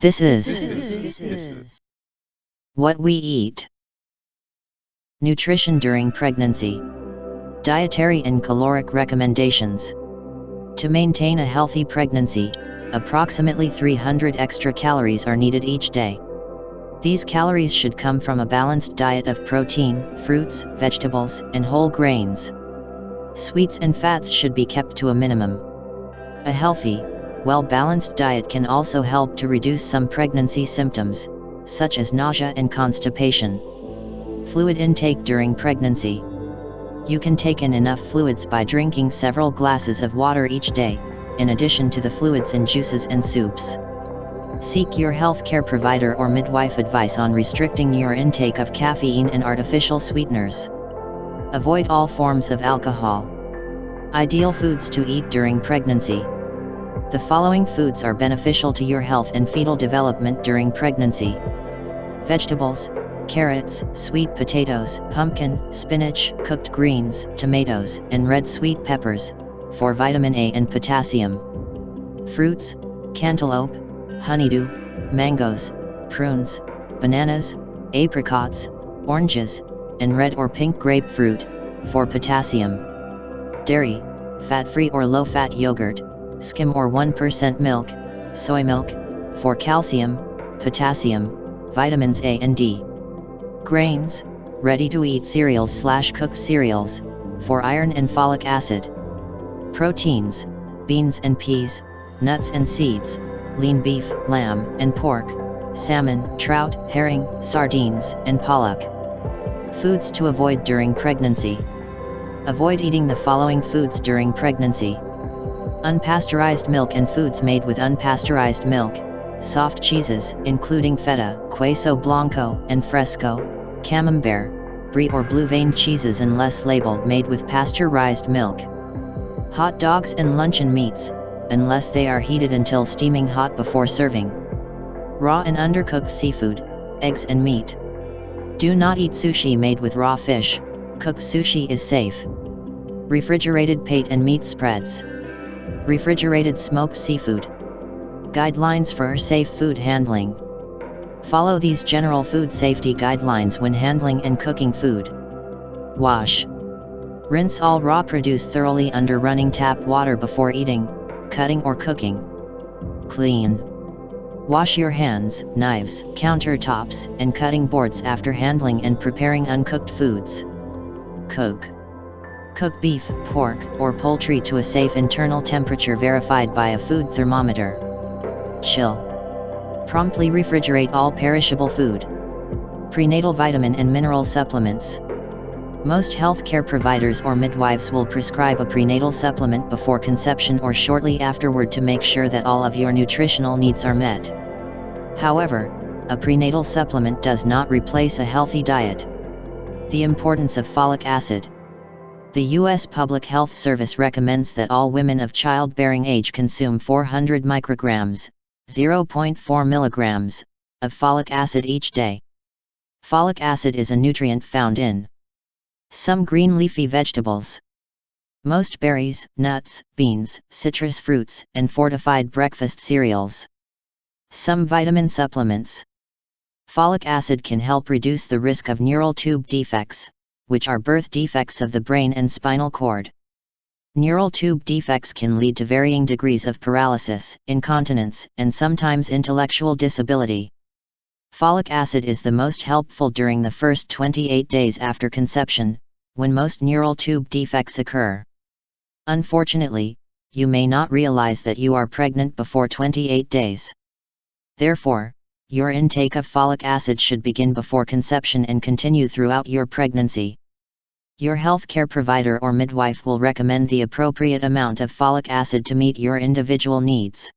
This is what we eat. Nutrition during pregnancy. Dietary and caloric recommendations. To maintain a healthy pregnancy, approximately 300 extra calories are needed each day. These calories should come from a balanced diet of protein, fruits, vegetables, and whole grains. Sweets and fats should be kept to a minimum. A healthy, well-balanced diet can also help to reduce some pregnancy symptoms, such as nausea and constipation. Fluid intake during pregnancy. You can take in enough fluids by drinking several glasses of water each day, in addition to the fluids in juices and soups. Seek your healthcare provider or midwife advice on restricting your intake of caffeine and artificial sweeteners. Avoid all forms of alcohol. Ideal foods to eat during pregnancy. The following foods are beneficial to your health and fetal development during pregnancy. Vegetables: carrots, sweet potatoes, pumpkin, spinach, cooked greens, tomatoes, and red sweet peppers, for vitamin A and potassium. Fruits: cantaloupe, honeydew, mangoes, prunes, bananas, apricots, oranges, and red or pink grapefruit, for potassium. Dairy: fat-free or low-fat yogurt, skim or 1% milk, soy milk, for calcium, potassium, vitamins A and D. Grains: ready-to-eat cereals/cooked cereals, for iron and folic acid. Proteins: beans and peas, nuts and seeds, lean beef, lamb, and pork, salmon, trout, herring, sardines, and pollock. Foods to avoid during pregnancy. Avoid eating the following foods during pregnancy: unpasteurized milk and foods made with unpasteurized milk, soft cheeses, including feta, queso blanco, and fresco, camembert, brie or blue-veined cheeses unless labeled made with pasteurized milk. Hot dogs and luncheon meats, unless they are heated until steaming hot before serving. Raw and undercooked seafood, eggs and meat. Do not eat sushi made with raw fish. Cooked sushi is safe. Refrigerated pate and meat spreads. Refrigerated smoked seafood. Guidelines for safe food handling. Follow these general food safety guidelines when handling and cooking food. Wash. Rinse all raw produce thoroughly under running tap water before eating, cutting or cooking. Clean. Wash your hands, knives, countertops, and cutting boards after handling and preparing uncooked foods. Cook. Cook beef, pork, or poultry to a safe internal temperature verified by a food thermometer. Chill. Promptly refrigerate all perishable food. Prenatal vitamin and mineral supplements. Most healthcare providers or midwives will prescribe a prenatal supplement before conception or shortly afterward to make sure that all of your nutritional needs are met. However, a prenatal supplement does not replace a healthy diet. The importance of folic acid. The U.S. Public Health Service recommends that all women of childbearing age consume 400 micrograms, 0.4 milligrams, of folic acid each day. Folic acid is a nutrient found in some green leafy vegetables, most berries, nuts, beans, citrus fruits, and fortified breakfast cereals. Some vitamin supplements. Folic acid can help reduce the risk of neural tube defects, which are birth defects of the brain and spinal cord. Neural tube defects can lead to varying degrees of paralysis, incontinence, and sometimes intellectual disability. Folic acid is the most helpful during the first 28 days after conception, when most neural tube defects occur. Unfortunately, you may not realize that you are pregnant before 28 days. Therefore, your intake of folic acid should begin before conception and continue throughout your pregnancy. Your healthcare provider or midwife will recommend the appropriate amount of folic acid to meet your individual needs.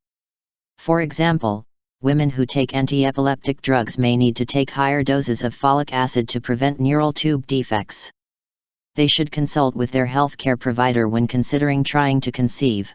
For example, women who take anti-epileptic drugs may need to take higher doses of folic acid to prevent neural tube defects. They should consult with their healthcare provider when considering trying to conceive.